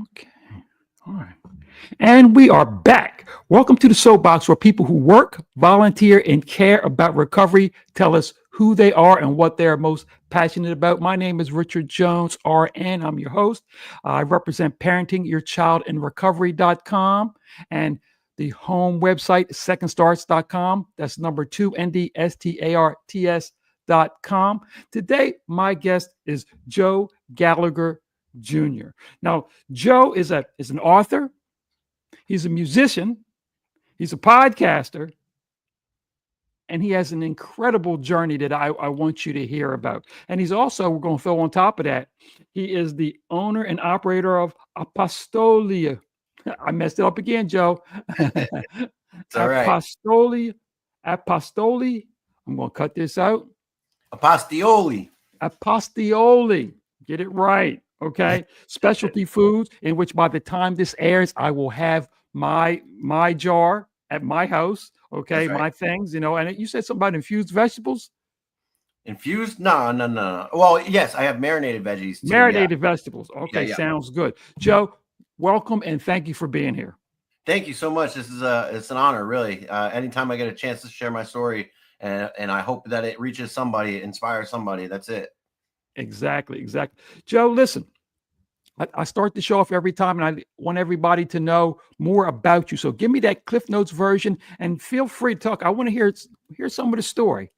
Okay. All right. And we are back. Welcome to the Soapbox, where people who work, volunteer, and care about recovery tell us who they are and what they're most passionate about. My name is Richard Jones, RN. I'm your host. I represent Parenting Your Child in Recovery.com and the home website, secondstarts.com. That's number two, NDSTARTS.com. Today, my guest is Joe Gallagher Jr. Now, Joe is an author, he's a musician, he's a podcaster, and he has an incredible journey that I want you to hear about. And he's also, we're going to throw on top of that, he is the owner and operator of Apastioli. I messed it up again, Joe. It's all right. Apostoli, Apostoli. I'm going to cut this out. Apastioli. Apastioli. Get it right. Okay. Specialty foods, in which by the time this airs, I will have my jar at my house. Okay. Right. My things, and you said something about infused vegetables. Infused? No. Well, yes, I have marinated veggies too. Marinated vegetables. Okay. Yeah. Sounds good. Joe, welcome and thank you for being here. Thank you so much. This is it's an honor, really. Anytime I get a chance to share my story, and I hope that it reaches somebody, inspires somebody. That's it. Exactly. Joe, listen, I start the show off every time, and I want everybody to know more about you. So give me that Cliff Notes version, and feel free to talk. I want to hear some of the story.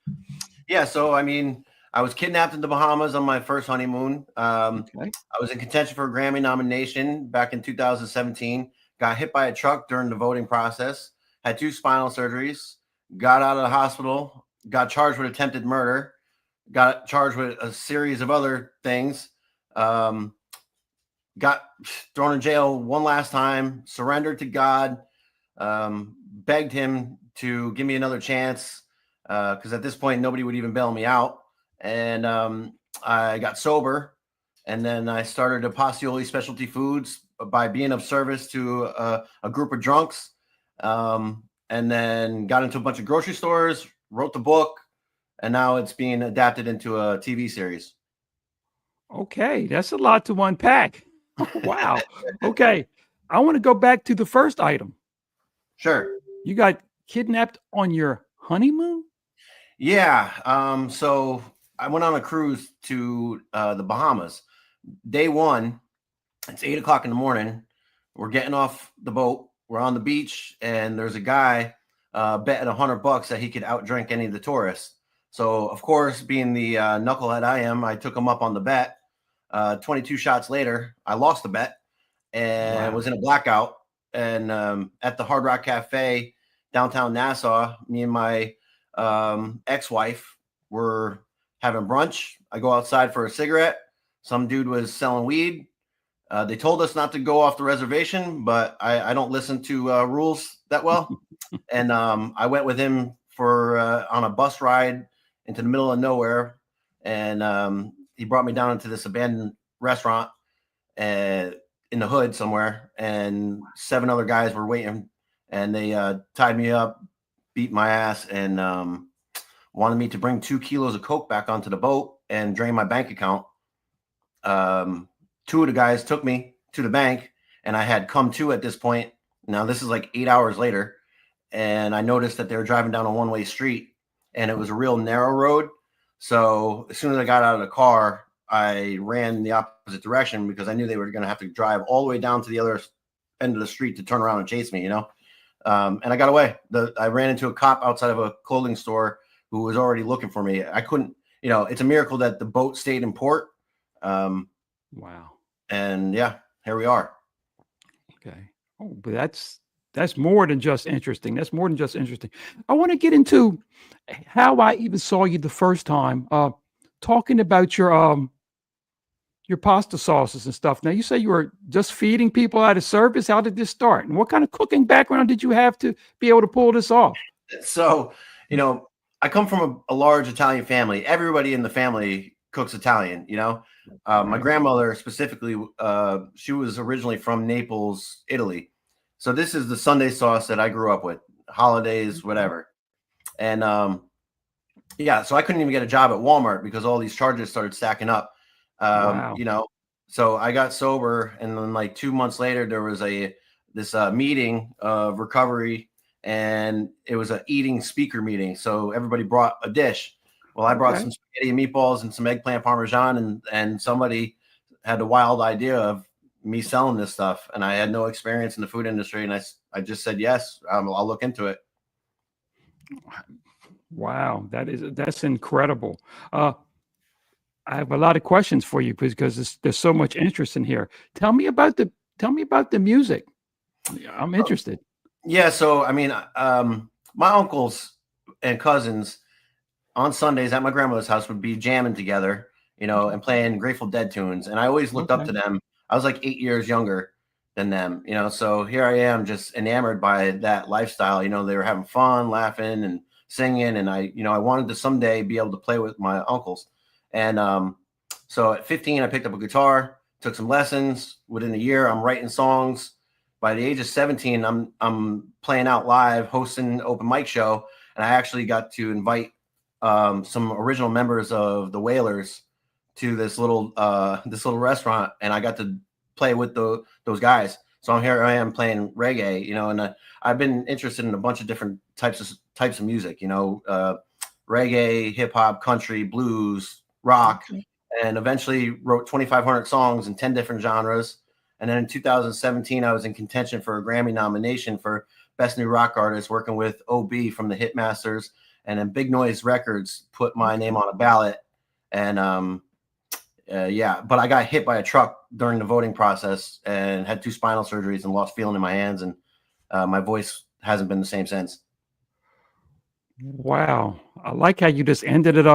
Yeah. So, I mean, I was kidnapped in the Bahamas on my first honeymoon. Okay. I was in contention for a Grammy nomination back in 2017. Got hit by a truck during the voting process. Had 2 spinal surgeries. Got out of the hospital. Got charged with attempted murder. Got charged with a series of other things. Got thrown in jail one last time, surrendered to God, begged him to give me another chance because at this point, nobody would even bail me out. And I got sober, and then I started Apastioli Specialty Foods by being of service to a group of drunks, and then got into a bunch of grocery stores, wrote the book, and now it's being adapted into a TV series. Okay, that's a lot to unpack. Wow. Okay. I want to go back to the first item. Sure. You got kidnapped on your honeymoon? Yeah. So I went on a cruise to the Bahamas. Day one, it's 8:00 in the morning. We're getting off the boat. We're on the beach, and there's a guy betting $100 that he could outdrink any of the tourists. So, of course, being the knucklehead I am, I took him up on the bet. 22 shots later, I lost the bet and was in a blackout. And at the Hard Rock Cafe downtown Nassau, me and my ex-wife were having brunch. I go outside for a cigarette. Some dude was selling weed. They told us not to go off the reservation, but I don't listen to rules that well. And I went with him for on a bus ride into the middle of nowhere. And he brought me down into this abandoned restaurant in the hood somewhere. And 7 other guys were waiting, and they tied me up, beat my ass, and wanted me to bring 2 kilos of coke back onto the boat and drain my bank account. 2 of the guys took me to the bank, and I had come to at this point. Now this is like 8 hours later, and I noticed that they were driving down a one-way street, and it was a real narrow road. So as soon as I got out of the car, I ran the opposite direction because I knew they were going to have to drive all the way down to the other end of the street to turn around and chase me, And I got away. I ran into a cop outside of a clothing store who was already looking for me. I couldn't, it's a miracle that the boat stayed in port. Wow. And yeah, here we are. Okay. Oh, but that's more than just interesting. That's more than just interesting. I want to get into how I even saw you the first time, talking about your pasta sauces and stuff. Now, you say you were just feeding people out of service. How did this start? And what kind of cooking background did you have to be able to pull this off? So, I come from a large Italian family. Everybody in the family cooks Italian, My grandmother specifically, she was originally from Naples, Italy. So this is the Sunday sauce that I grew up with, holidays, whatever. And so I couldn't even get a job at Walmart because all these charges started stacking up. Wow. So I got sober, and then like 2 months later, there was this meeting of recovery, and it was an eating speaker meeting. So everybody brought a dish. Well, I brought some spaghetti and meatballs and some eggplant parmesan, and somebody had the wild idea of me selling this stuff, and I had no experience in the food industry, and I just said yes, I'll look into it. Wow, that's incredible. I have a lot of questions for you because there's so much interest in here. Tell me about the music. I'm interested. Yeah, so I mean, my uncles and cousins on Sundays at my grandmother's house would be jamming together, and playing Grateful Dead tunes. And I always looked up to them. I was like 8 years younger than them, so here I am just enamored by that lifestyle. They were having fun, laughing and singing. And I wanted to someday be able to play with my uncles. And so at 15, I picked up a guitar, took some lessons. Within a year, I'm writing songs. By the age of 17, I'm playing out live, hosting an open mic show. And I actually got to invite some original members of the Wailers to this little restaurant, and I got to play with those guys. So here I am playing reggae, and I've been interested in a bunch of different types of music, reggae, hip hop, country, blues, rock, and eventually wrote 2,500 songs in 10 different genres. And then in 2017, I was in contention for a Grammy nomination for Best New Rock Artist, working with OB from the Hitmasters. And then Big Noise Records put my name on a ballot. And but I got hit by a truck during the voting process and had 2 spinal surgeries and lost feeling in my hands. And my voice hasn't been the same since. Wow. I like how you just ended that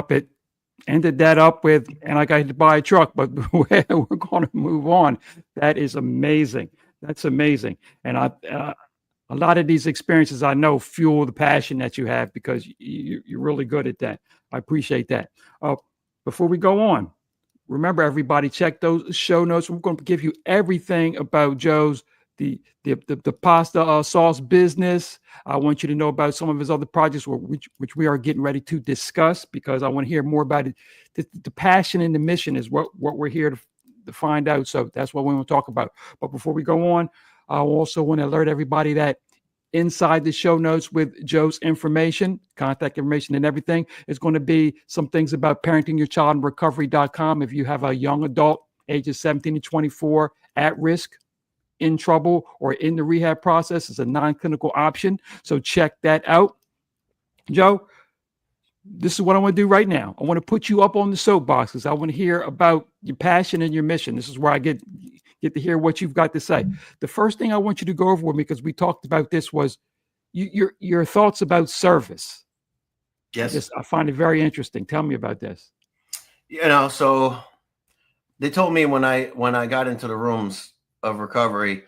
up with, and I got hit by a truck, but we're going to move on. That is amazing. That's amazing. And a lot of these experiences, I know, fuel the passion that you have because you're really good at that. I appreciate that. Before we go on, remember, everybody, check those show notes. We're going to give you everything about Joe's the pasta sauce business. I want you to know about some of his other projects, which we are getting ready to discuss, because I want to hear more about it. The passion and the mission is what we're here to find out. So that's what we want to talk about. But before we go on, I also want to alert everybody that inside the show notes with Joe's information, contact information and everything, is going to be some things about parenting your child and recovery.com. If you have a young adult, ages 17 to 24, at risk, in trouble, or in the rehab process, is a non-clinical option. So check that out. Joe, this is what I want to do right now. I want to put you up on the soapbox because I want to hear about your passion and your mission. This is where I get to hear what you've got to say. The first thing I want you to go over with me, because we talked about this, was your thoughts about service. Yes. I find it very interesting. Tell me about this. So they told me when I got into the rooms of recovery,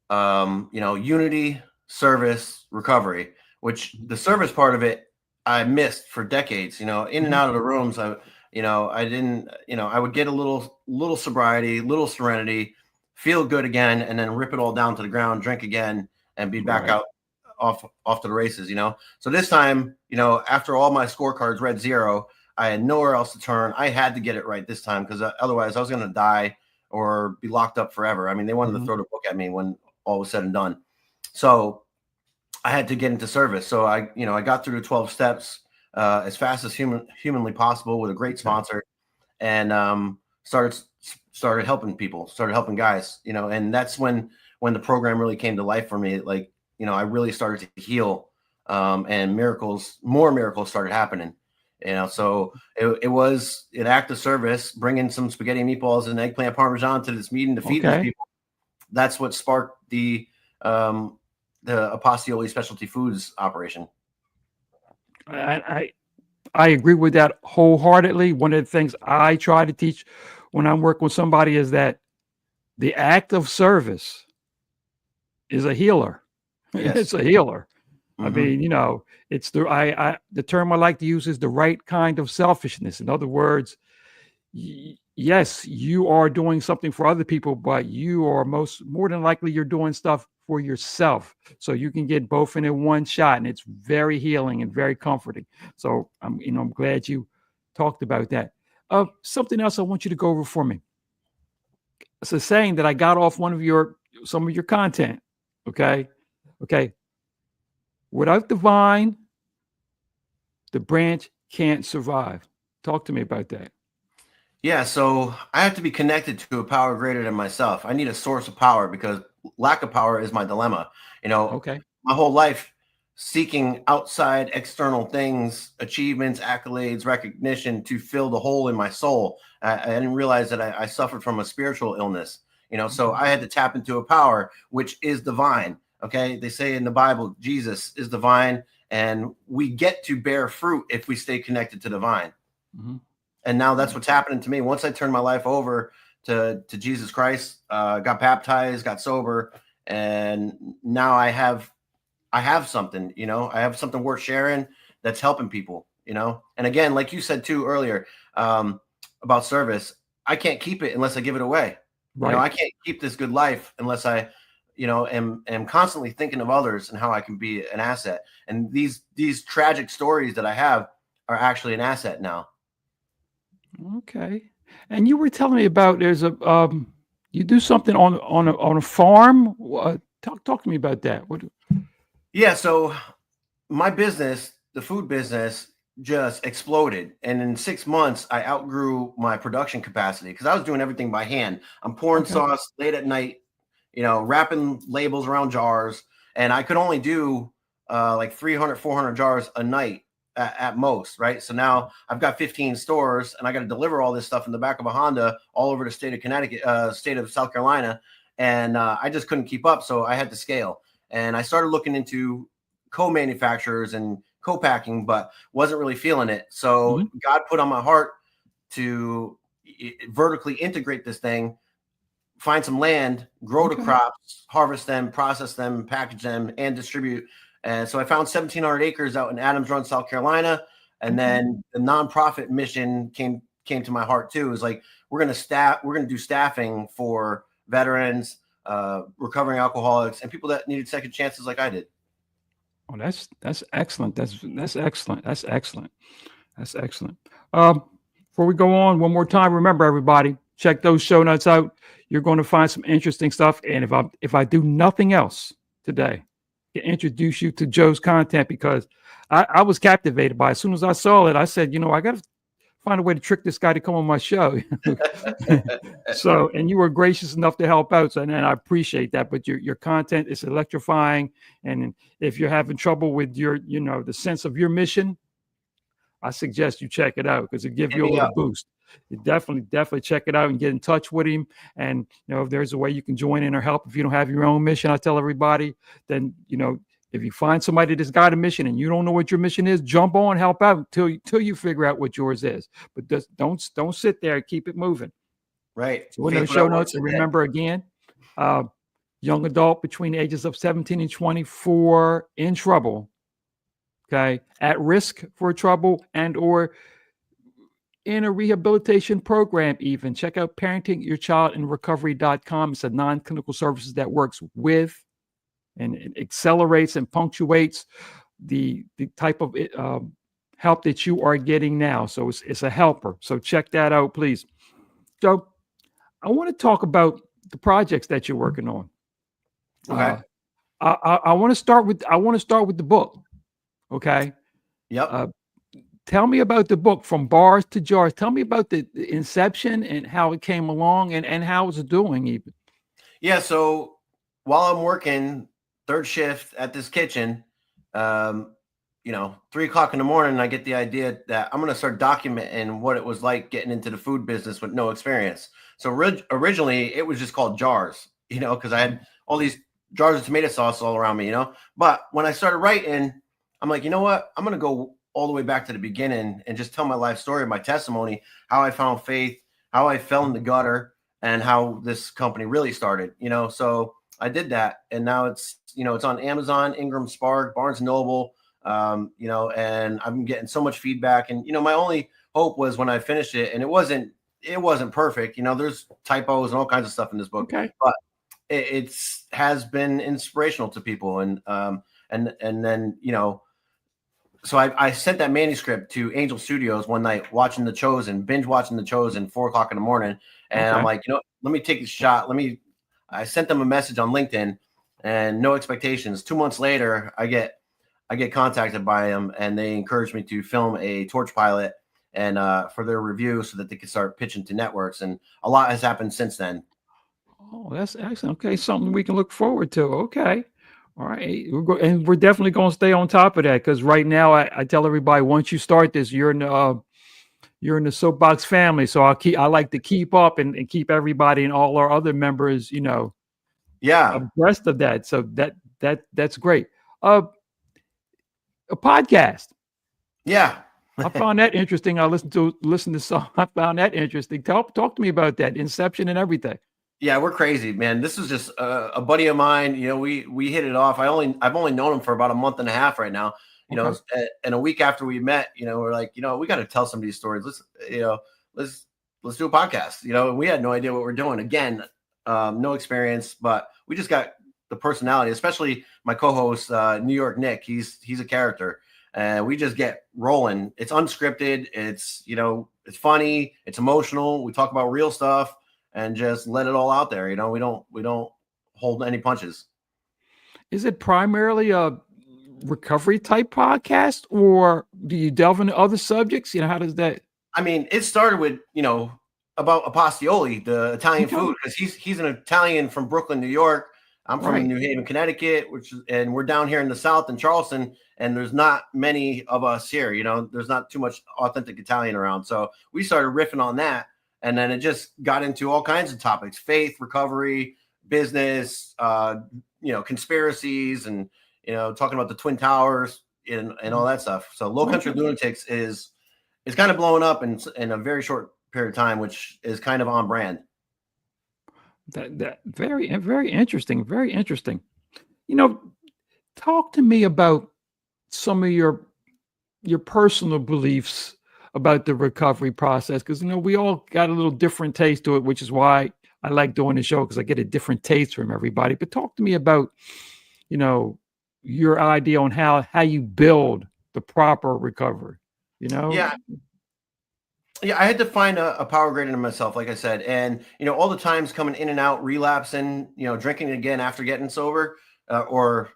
unity, service, recovery, which the service part of it I missed for decades. In and out of the rooms, I would get a little sobriety, little serenity, feel good again, and then rip it all down to the ground, drink again, and be back out off to the races. So this time, after all my scorecards read 0, I had nowhere else to turn. I had to get it right this time, because otherwise I was going to die or be locked up forever. I mean, they wanted to throw the book at me when all was said and done. So I had to get into service. So I got through the 12 steps as fast as humanly possible with a great sponsor, and started helping people, started helping guys, and that's when the program really came to life for me. Like, I really started to heal, and more miracles started happening. So it was an act of service, bringing some spaghetti and meatballs and eggplant parmesan to this meeting to feed these people. That's what sparked the Apastioli Specialty Foods operation. I agree with that wholeheartedly. One of the things I try to teach when I'm working with somebody is that the act of service is a healer. Yes. It's a healer. I mean, it's the term I like to use is the right kind of selfishness. In other words, yes, you are doing something for other people, but you are more than likely you're doing stuff for yourself. So you can get both in one shot, and it's very healing and very comforting. So I'm glad you talked about that. Something else I want you to go over for me. it's a saying that I got off some of your content. Okay. Okay. Without the vine, the branch can't survive. Talk to me about that. Yeah, so I have to be connected to a power greater than myself. I need a source of power because lack of power is my dilemma. Okay. My whole life seeking outside external things, achievements, accolades, recognition to fill the hole in my soul. I didn't realize that I suffered from a spiritual illness, so I had to tap into a power, which is divine. Okay. They say in the Bible, Jesus is divine, and we get to bear fruit if we stay connected to the vine. Mm-hmm. And now that's what's happening to me. Once I turned my life over to Jesus Christ, got baptized, got sober, and now I have something, I have something worth sharing that's helping people, And again, like you said too earlier, about service, I can't keep it unless I give it away. Right. I can't keep this good life unless I, am constantly thinking of others and how I can be an asset. And these tragic stories that I have are actually an asset now. Okay. And you were telling me about there's you do something on a farm. Talk to me about that. What? Yeah, so my business, the food business, just exploded, and in 6 months I outgrew my production capacity because I was doing everything by hand. I'm pouring sauce late at night, wrapping labels around jars, and I could only do like 300, 400 jars a night at most, right? So now I've got 15 stores, and I got to deliver all this stuff in the back of a Honda all over the state of Connecticut, state of South Carolina, and I just couldn't keep up, so I had to scale. And I started looking into co-manufacturers and co-packing, but wasn't really feeling it. So God put on my heart to vertically integrate this thing, find some land, grow the crops, harvest them, process them, package them, and distribute. And so I found 1,700 acres out in Adams Run, South Carolina. And then the nonprofit mission came to my heart too. It was like, we're going to do staffing for veterans, recovering alcoholics, and people that needed second chances like I did. Oh, that's excellent. That's excellent. That's excellent. That's excellent. Before we go on, one more time, remember everybody, check those show notes out. You're going to find some interesting stuff. And if I do nothing else today, to introduce you to Joe's content, because I was captivated by it. As soon as I saw it, I said, I got to find a way to trick this guy to come on my show. So, and you were gracious enough to help out. So, and I appreciate that. But your content is electrifying. And if you're having trouble with your, the sense of your mission, I suggest you check it out because it gives you a little boost. You definitely check it out and get in touch with him. And, if there's a way you can join in or help, if you don't have your own mission, I tell everybody, then, if you find somebody that's got a mission and you don't know what your mission is, jump on, help out till you figure out what yours is. But just don't sit there, keep it moving. Right. So in those show notes, and remember again, young adult between the ages of 17 and 24 in trouble, okay, at risk for trouble and or in a rehabilitation program even. Check out parentingyourchildinrecovery.com. It's a non-clinical services that works with and it accelerates and punctuates the type of help that you are getting now. So it's a helper. So check that out, please. So I want to talk about the projects that you're working on. Okay. I want to start with the book. Okay. Yep. Tell me about the book, From Bars to Jars. Tell me about the inception and how it came along and how it's doing even. Yeah. So while I'm working third shift at this kitchen, 3 o'clock in the morning, I get the idea that I'm going to start documenting what it was like getting into the food business with no experience. So originally it was just called jars, because I had all these jars of tomato sauce all around me, but when I started writing, I'm like, you know what? I'm going to go all the way back to the beginning and just tell my life story, my testimony, how I found faith, how I fell in the gutter, and how this company really started, so I did that. And now it's, it's on Amazon, Ingram Spark, Barnes Noble, and I'm getting so much feedback. And, my only hope was when I finished it, and it wasn't perfect. There's typos and all kinds of stuff in this book, but it has been inspirational to people. And then, so I sent that manuscript to Angel Studios one night, binge watching The Chosen, 4 o'clock in the morning. And I'm like, let me take a shot. I sent them a message on LinkedIn, and no expectations. 2 months later, I get contacted by them, and they encouraged me to film a torch pilot and for their review so that they could start pitching to networks. And a lot has happened since then. Oh, that's excellent. Okay, something we can look forward to. Okay. All right. We're definitely going to stay on top of that, because right now I tell everybody, once you start this, you're in the soapbox family. So I like to keep up and keep everybody and all our other members, Yeah. abreast of that. So that's great. A podcast. Yeah. I found that interesting. I listened to some. I found that interesting. Talk to me about that inception and everything. Yeah, we're crazy, man. This is just a buddy of mine. We hit it off. I've only known him for about a month and a half right now. And a week after we met, we're like, we got to tell some of these stories. Let's do a podcast. We had no idea what we're doing. Again, no experience, but we just got the personality, especially my co-host, New York Nick. He's a character, and we just get rolling. It's unscripted. It's funny. It's emotional. We talk about real stuff and just let it all out there. We don't hold any punches. Is it primarily a recovery type podcast, or do you delve into other subjects? How does that? I mean, it started with, about Apastioli, the Italian food, because he's an Italian from Brooklyn, New York. I'm from New Haven, Connecticut, and we're down here in the South in Charleston, and there's not many of us here. There's not too much authentic Italian around. So we started riffing on that. And then it just got into all kinds of topics: faith, recovery, business, conspiracies, and, talking about the Twin Towers and all that stuff. So Low Country Lunatics is kind of blowing up in a very short period of time, which is kind of on brand. That very, very interesting. Very interesting. Talk to me about some of your personal beliefs about the recovery process, because we all got a little different taste to it, which is why I like doing the show, because I get a different taste from everybody. But talk to me about your idea on how you build the proper recovery. Yeah, I had to find a power grid in myself, like I said, and all the times coming in and out, relapsing, drinking again after getting sober, or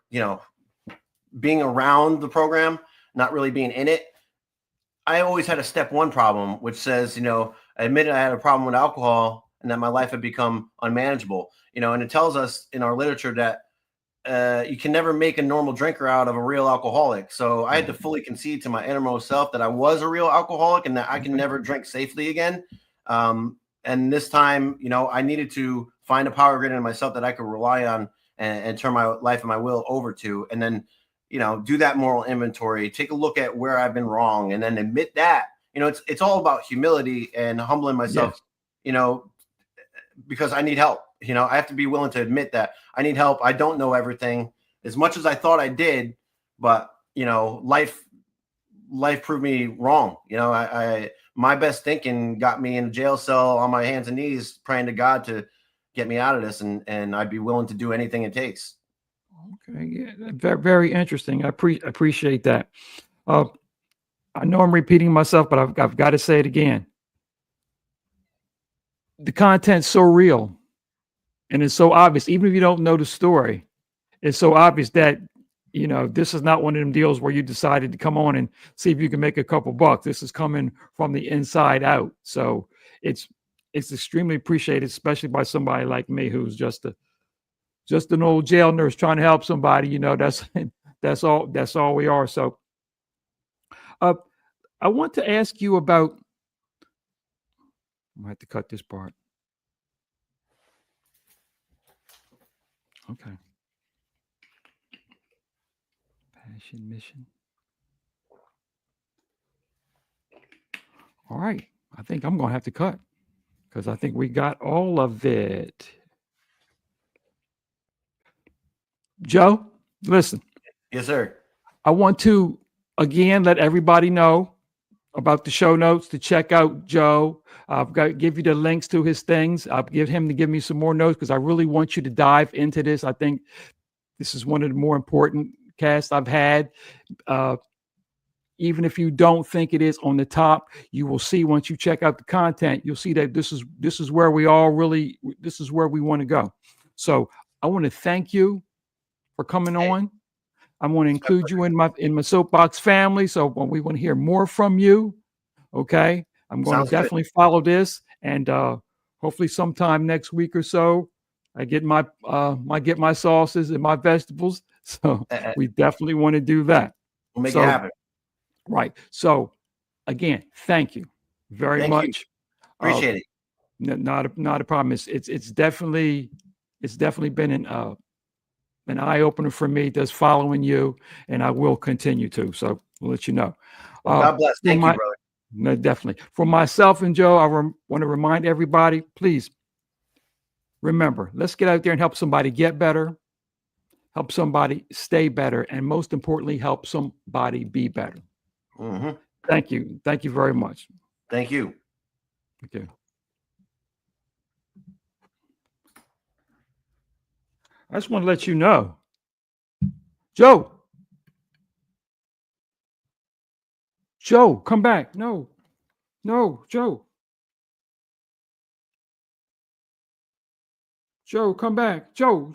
being around the program, not really being in it. I always had a step one problem, which says, I admitted I had a problem with alcohol and that my life had become unmanageable, and it tells us in our literature that you can never make a normal drinker out of a real alcoholic. So I had to fully concede to my innermost self that I was a real alcoholic and that I can never drink safely again. And this time, I needed to find a power grid in myself that I could rely on and turn my life and my will over to, and then do that moral inventory, take a look at where I've been wrong, and then admit that. It's all about humility and humbling myself, because I need help. I have to be willing to admit that I need help. I don't know everything as much as I thought I did, but life proved me wrong. My best thinking got me in a jail cell on my hands and knees, praying to God to get me out of this, and I'd be willing to do anything it takes. Okay, yeah, very, very interesting. I appreciate that. I know I'm repeating myself, but I've got to say it again. The content's so real, and it's so obvious. Even if you don't know the story, it's so obvious that this is not one of them deals where you decided to come on and see if you can make a couple bucks. This is coming from the inside out. So it's extremely appreciated, especially by somebody like me who's just an old jail nurse trying to help somebody. That's all we are. So I want to ask you about, I'm gonna have to cut this part. Okay. Passion, mission. All right. I think I'm going to have to cut, because I think we got all of it. Joe, listen. Yes, sir. I want to, again, let everybody know about the show notes to check out Joe. I've got to give you the links to his things. I'll give him to give me some more notes, because I really want you to dive into this. I think this is one of the more important casts I've had. even if you don't think it is on the top, you will see once you check out the content, you'll see that this is where we all really, this is where we want to go. So I want to thank you for coming Hey, on. I want to it's my include you in my soapbox family. So when we want to hear more from you, okay, I'm going to sounds good. definitely follow this, and hopefully sometime next week or so, I get my sauces and my vegetables. So we definitely want to do that. We'll make it So happen. right. So again, thank you very Thank you. much. Uh, Appreciate it. not a problem. It's definitely been an eye opener for me. Just following you, and I will continue to. So we'll let you know. Well, God bless. For Thank you, my brother. No, definitely for myself and Joe, I want to remind everybody, please remember, let's get out there and help somebody get better, help somebody stay better, and most importantly, help somebody be better. Hmm. Thank you. Thank you very much. Thank you. Okay. I just want to let you know, Joe, come back. No, Joe, come back. Joe.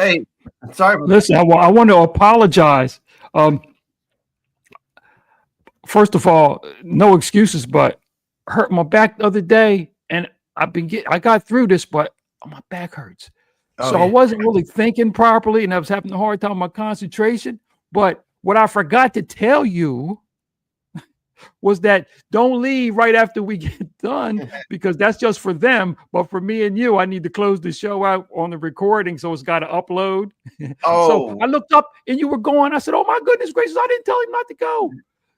Hey, sorry about Listen, I want to apologize. First of all, no excuses, but hurt my back the other day, and I got through this, but my back hurts. Oh, So I yeah. wasn't really thinking properly, and I was having a hard time with my concentration. But what I forgot to tell you was that don't leave right after we get done, because that's just for them. But for me and you, I need to close the show out on the recording, so it's got to upload. So I looked up and you were going. I said, "Oh my goodness gracious, I didn't tell him not to go."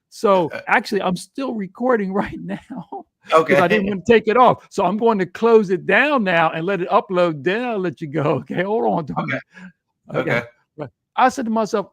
So actually, I'm still recording right now. Okay. I didn't want to take it off. So I'm going to close it down now and let it upload. Then I'll let you go. Okay, hold on to me. Okay. But I said to myself,